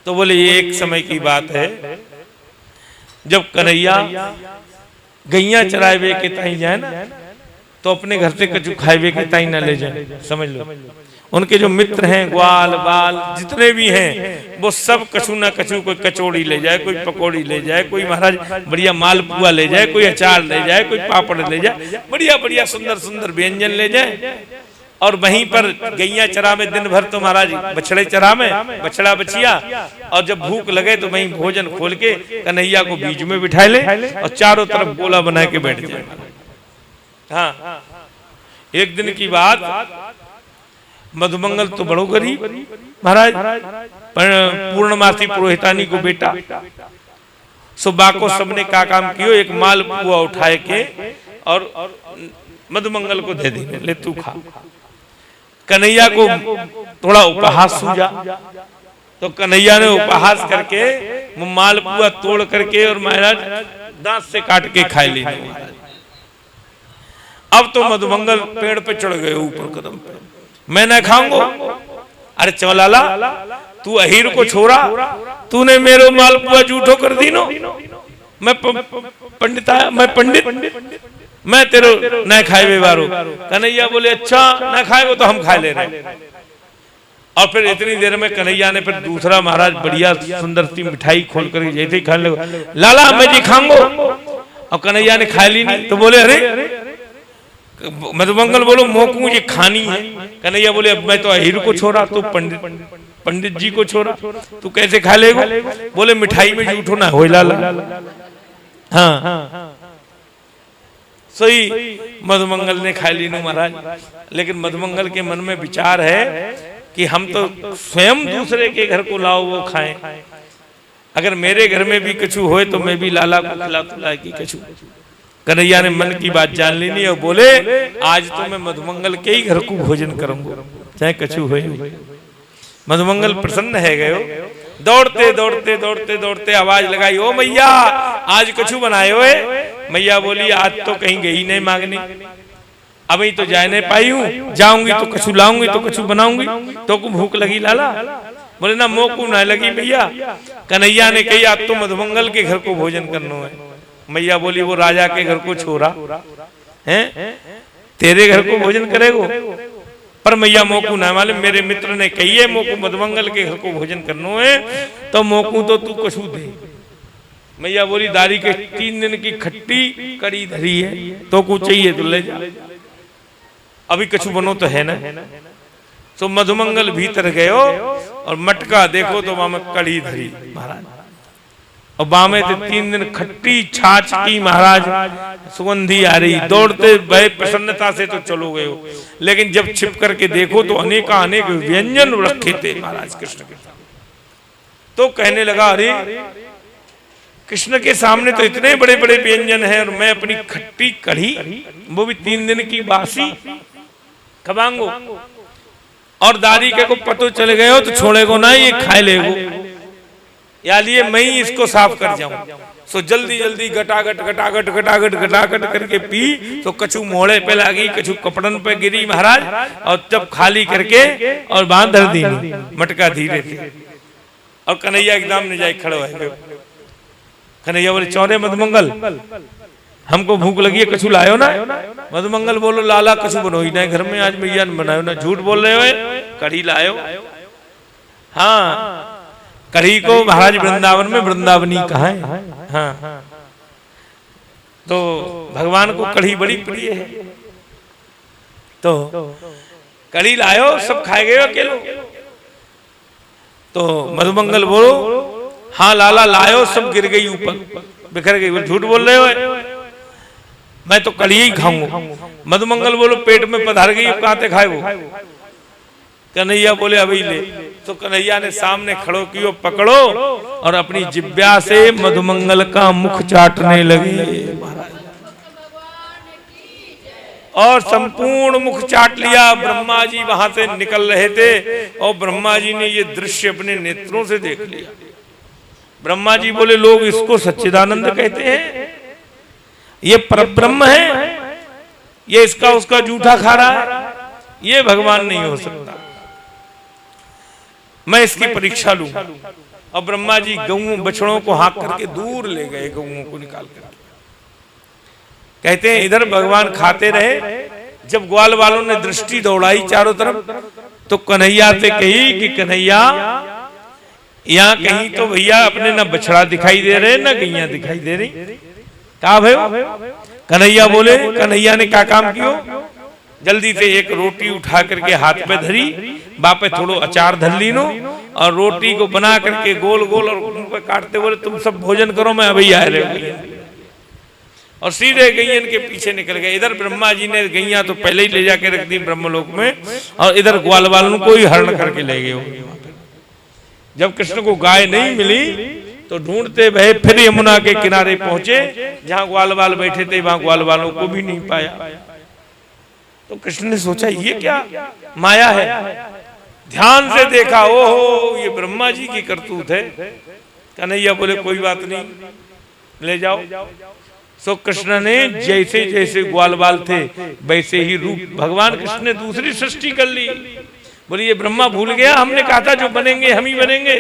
तो बोले ये एक समय की बात है, जब कन्हैया गैया चरावे के ताई जाए ना, तो अपने घर से कछु खावे के ताई ना ले जाए। समझ लो, उनके जो मित्र हैं, ग्वाल बाल जितने भी हैं, वो सब कछु ना कछु, कोई कचौड़ी ले जाए, कोई पकौड़ी ले जाए, कोई महाराज बढ़िया मालपुआ ले जाए, कोई अचार ले जाए, कोई पापड़ ले जाए, बढ़िया बढ़िया सुंदर सुंदर व्यंजन ले जाए। और वहीं पर गैया चरा में दिन भर तो महाराज बछड़े चरा में बछड़ा बचिया, और जब भूख लगे तो वहीं भोजन खोल के कन्हैया को बीच में बिठा ले और चारों तरफ गोला बना के बैठ जाए। हाँ, एक दिन की बात, मधुमंगल तो बड़ो गरीब महाराज, पूर्णमासी पुरोहितानी को बेटा, सुबह को सबने का काम कियो, एक मालपुआ उठाए के और मधुमंगल को दे दी, ले तू खा। कन्हैया को थोड़ा उपहास सूझा, तो कन्हैया ने उपहास करके वो मालपुआ तोड़ करके और महाराज दांत से काट के खा ली। अब तो मधुमंगल पेड़ पे चढ़ गए ऊपर कदम पे, मैं न खाऊंगा। अरे चवलाला, तू अहीर को छोड़ा, तूने मेरो मालपुआ झूठो कर दी नो। मैं पंडित आया, मैं पंडित, मैं तेरो न खाए वारो। कन्हैया बोले अच्छा न खाएगो तो हम खा ले रहे। और फिर इतनी देर में कन्हैया ने फिर दूसरा महाराज बढ़िया सुंदर सी मिठाई खोल कर जैसे ही खाने लगा, लाला मैं जी खाऊंगा। और कन्हैया ने खा ली नहीं, तो बोले अरे मधुमंगल बोलो मोकू मुझे खानी है। कन्हैया बोले अब मैं तो अहीर को छोड़ा, तो पंडित जी को छोड़ा, तू कैसे खा लेगा? बोले मिठाई में झूठो ना हो लाला। हाँ, सही मधुमंगल ने खा ली महाराज। लेकिन मधुमंगल के मन में विचार है कि हम तो स्वयं दूसरे के घर को लाओ वो खाएं, अगर मेरे घर में भी कछु होए तो मैं भी लाला को खिला तुला की कछु। कन्हैया ने मन की बात जान ली नहीं और बोले आज तो मैं मधुमंगल के ही घर को भोजन करूंगा, चाहे कछु होए। मधुमंगल प्रसन्न है गए, दौड़ते दौड़ते दौड़ते दौड़ते आवाज लगाई, ओ मैया आज कछु बनाए हुए? मैया बोली आज तो कहीं गई नहीं मांगने, अभी तो जा नहीं पाई हूँ, जाऊंगी तो कछु लाऊंगी तो कछु बनाऊंगी। तो को भूख लगी लाला? बोले ना मोकू ना लगी भैया। कन्हैया ने कही आज तो मधुमंगल के घर को भोजन करना है। मैया बोली वो राजा के घर को छोड़ा है, तेरे घर को भोजन करेगो? पर मैया मोकू ना मालूम, मेरे मित्र ने कही है मोकू मधुमंगल के घर को भोजन करना है, तो मोकू तो तू कछु दे। मैया बोली दारी के 3 दिन की खट्टी कड़ी धरी है, तो कुछ चाहिए तो ले जा, अभी कछु बनो तो है ना। तो मधुमंगल भीतर गयो और मटका देखो तो वहां में कड़ी धरी महाराज, और बामे से 3 दिन खट्टी छाछ की महाराज सुगंधी आ रही। दौड़ते भय प्रसन्नता से तो चलो गए हो, लेकिन जब छिप करके देखो तो अनेका अनेक व्यंजन रखे थे महाराज कृष्ण के सामने। तो कहने लगा अरे कृष्ण के सामने तो इतने बड़े बड़े व्यंजन हैं और मैं अपनी खट्टी कढ़ी, वो भी 3 दिन की बासी खबांगो, और दारी के को पतो चले गए हो तो छोड़ेगो ना, ये खाए लेगो, या लिए मैं ही इसको साफ कर जाऊं। सो जल्दी जल्दी गटागट गटागट गटागट गटागट करके पी, तो कछु मोड़े पे लगी, कछु कपड़न पे गिरी महाराज, और जब खाली करके और बांध धर दी मटका धीरे धीरे। और कन्हैया एकदम ने जाए खड़ो है। कन्हैया बोले चौरे मधुमंगल हमको भूख लगी है, कछु लायो ना? मधुमंगल बोलो लाला कछु बनो ही नहीं घर में, आज मैया ने बनायो ना। झूठ बोल रहे हो, कढ़ी लायो। हाँ, कढ़ी को महाराज वृंदावन में वृंदावनी कहा है। हाँ, तो भगवान को कढ़ी बड़ी प्रिय है, तो कढ़ी लायो, सब खाए गए अकेलो। तो मधुमंगल बोलो हाँ लाला लायो, सब गिर गई ऊपर बिखर गई। झूठ बोल रहे हो, मैं तो कढ़ी ही खाऊंगा। मधुमंगल बोलो पेट में पधार गई, कहाँ से खाए वो? कन्हैया बोले अभी ले। तो कन्हैया ने सामने खड़ो कियो, पकड़ो और अपनी जिब्या से मधुमंगल का मुख चाटने लगे और संपूर्ण मुख चाट लिया। ब्रह्मा जी वहां से निकल रहे थे और ब्रह्मा जी ने ये दृश्य अपने नेत्रों से देख लिया। ब्रह्मा जी बोले लोग इसको सच्चिदानंद कहते हैं, ये परब्रह्म है, ये इसका उसका जूठा खा रहा है, ये भगवान नहीं हो सकता, मैं इसकी परीक्षा लूं। और ब्रह्मा जी गऊ बछड़ों को हाँक करके दूर ले गए, गऊओं को निकाल कर। कहते हैं इधर भगवान खाते रहे, जब ग्वाल वालों ने दृष्टि दौड़ाई चारों तरफ तो कन्हैया से कही कि कन्हैया यहाँ कहीं तो भैया अपने ना बछड़ा दिखाई दे रहे ना गैया दिखाई दे रही। कहा भाई? कन्हैया बोले, कन्हैया ने क्या काम कियो, जल्दी से एक रोटी उठा करके हाथ पे धरी, बापे थोड़ो अचार धर ली नो और रोटी को बना करके गोल गोल और उन पे काटते बोले तुम सब भोजन करो, मैं अभी आ रहे। और सीधे गैयन के पीछे निकल गए। इधर ब्रह्मा जी ने गैया तो पहले ही ले जाके रख दी ब्रह्मलोक में, और इधर ग्वाल वालों को ही हरण करके ले गए। जब कृष्ण को गाय नहीं मिली तो ढूंढते भय फिर यमुना के किनारे पहुंचे, जहां ग्वाल वाल बैठे थे वहां ग्वाल वालों को भी नहीं पाया। तो कृष्ण ने सोचा ये क्या माया है, ध्यान से देखा, ओहो ये ब्रह्मा जी की करतूत है। कन्हैया बोले कोई बात नहीं, ले जाओ। सो कृष्ण ने जैसे जैसे ग्वाल बाल थे वैसे ही रूप, भगवान कृष्ण ने दूसरी सृष्टि कर ली। बोले ये ब्रह्मा भूल गया, हमने कहा था जो बनेंगे हम ही बनेंगे,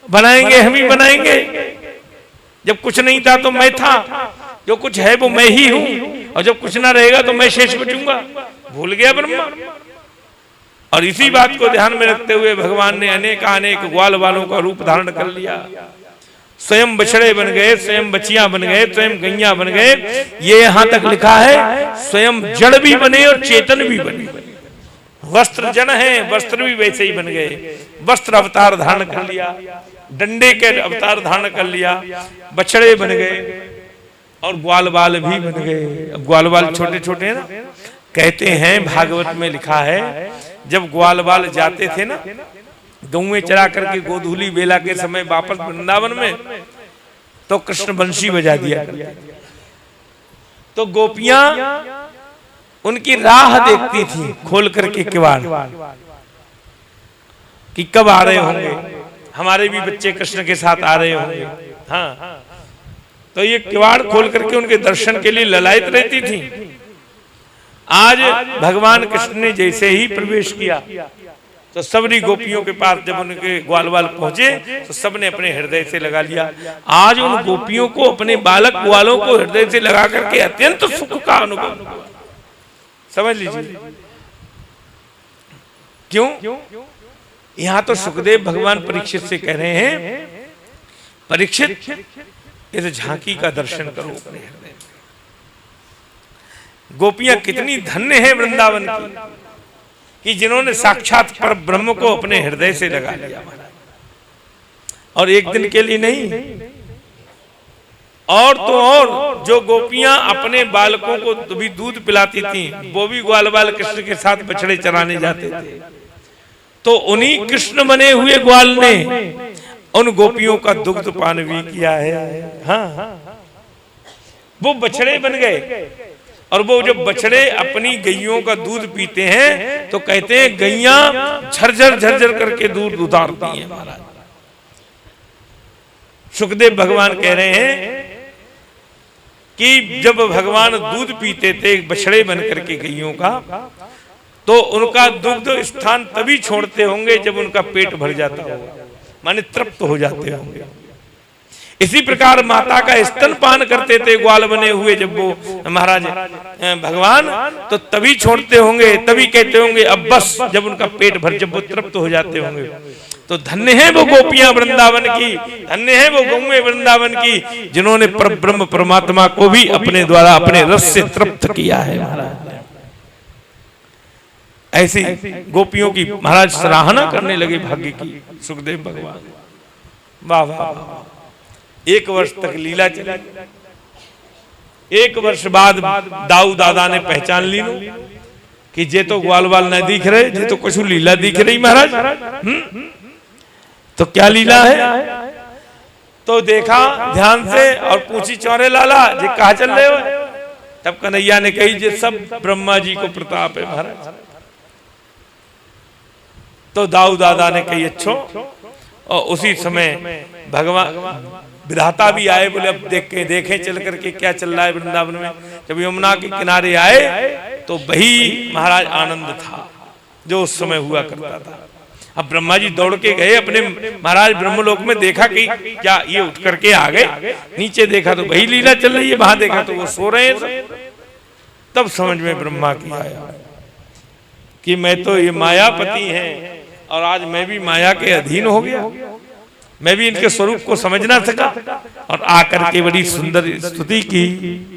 बनाएंगे हम ही बनाएंगे। जब कुछ नहीं था तो मैं था, जो कुछ है वो मैं ही हूं, और जब कुछ ना रहेगा तो मैं शेष बचूंगा। भूल गया ब्रह्मा। और इसी बात को ध्यान में रखते हुए भगवान ने अनेक ग्वाल वालों का रूप धारण कर लिया। स्वयं बछड़े बन गए, स्वयं बचियां बन गए, स्वयं गैया बन गए। ये यहां तक लिखा है स्वयं जड़ भी बने और चेतन भी बने। वस्त्र जन है, वस्त्र भी वैसे ही बन गए। वस्त्र अवतार धारण कर लिया, डंडे के अवतार धारण कर लिया, बछड़े बन गए और ग्वाल बाल भी बन गए। अब ग्वाल बाल छोटे छोटे हैं ना, कहते हैं भागवत में लिखा है जब ग्वाल बाल जाते थे ना गौएं चरा करके गोधूली बेला के समय वापस वृंदावन में, तो कृष्ण बंशी बजा दिया। तो गोपियां उनकी राह देखती थी खोल करके किवाड़ कि कब आ रहे होंगे, हमारे भी बच्चे कृष्ण के साथ आ रहे होंगे। हाँ, तो ये किवाड़ खोल करके उनके दर्शन के लिए ललायत रहती थी। आज भगवान कृष्ण ने जैसे ही प्रवेश किया तो सबरी गोपियों के पास जब उनके ग्वाल बाल पहुंचे तो सबने अपने हृदय से लगा लिया। आज उन गोपियों को अपने बालक ग्वालों को हृदय से लगा करके अत्यंत सुख का अनुभव, समझ लीजिए। क्यों? यहां तो सुखदेव भगवान परीक्षित से कह रहे हैं, परीक्षित इस झांकी का दर्शन करो अपने हृदय में। गोपियां कितनी धन्य है वृंदावन की कि जिन्होंने साक्षात पर ब्रह्म को अपने हृदय से लगा लिया। और एक दिन के लिए नहीं, और तो और जो गोपियां अपने बालकों को भी दूध पिलाती थी वो भी ग्वाल बाल कृष्ण के साथ बछड़े चराने जाते थे। तो उन्हीं कृष्ण बने हुए ग्वाल ने उन गोपियों का दुग्ध पान भी किया है। हाँ, वो बछड़े बन गए। और वो जब बछड़े अपनी गैयों का दूध पीते हैं तो कहते हैं गैया झरझर झरझर करके दूध उतारती हैं। महाराज सुखदेव भगवान कह रहे हैं कि जब भगवान दूध पीते थे बछड़े बन करके गैयों का, तो उनका दुग्ध स्थान तभी छोड़ते होंगे जब उनका पेट भर जाता होगा, माने तृप्त हो जाते होंगे। इसी प्रकार माता का स्तन पान करते थे ग्वाल बने हुए जब वो महाराज भगवान, तो तभी छोड़ते होंगे, तभी कहते होंगे अब बस, जब उनका पेट भर, जब वो तृप्त हो जाते होंगे। तो धन्य है वो गोपियां वृंदावन की, धन्य है वो गौएं वृंदावन की, जिन्होंने परब्रह्म परमात्मा को भी अपने द्वारा अपने रस से तृप्त किया है। महाराज ऐसी गोपियों की महाराज सराहना करने लगे भाग्य की सुखदेव भगवान। वाह वाह। 1 वर्ष तक लीला चली। 1 वर्ष बाद दाऊ दादा ने पहचान ली कि जे तो ग्वाल बाल न दिख रहे, जे तो कुछ लीला दिख रही महाराज। तो क्या लीला है? तो देखा ध्यान से और पूछी चौरे लाला जे कहा चल रहे हो? तब कन्हैया ने कही जे सब ब्रह्मा जी को प्रताप है महाराज। तो दाऊ दादा ने कही अच्छो। और उसी समय भगवान विधाता भी आए, बोले अब देखें चल करके क्या चल रहा है वृंदावन में। जब यमुना के किनारे आए तो वही महाराज आनंद था जो उस समय हुआ करता था। अब ब्रह्मा जी दौड़ के गए अपने महाराज ब्रह्मलोक में, देखा कि क्या ये उठ करके आ गए, नीचे देखा तो वही लीला चल रही है, वहां देखा तो वो सो रहे हैं। तब समझ में ब्रह्मा की आया कि मैं तो ये मायापति हैं और आज मैं भी माया के अधीन हो गया, मैं भी इनके स्वरूप को समझ ना सका और आकर के बड़ी सुंदर स्तुति की।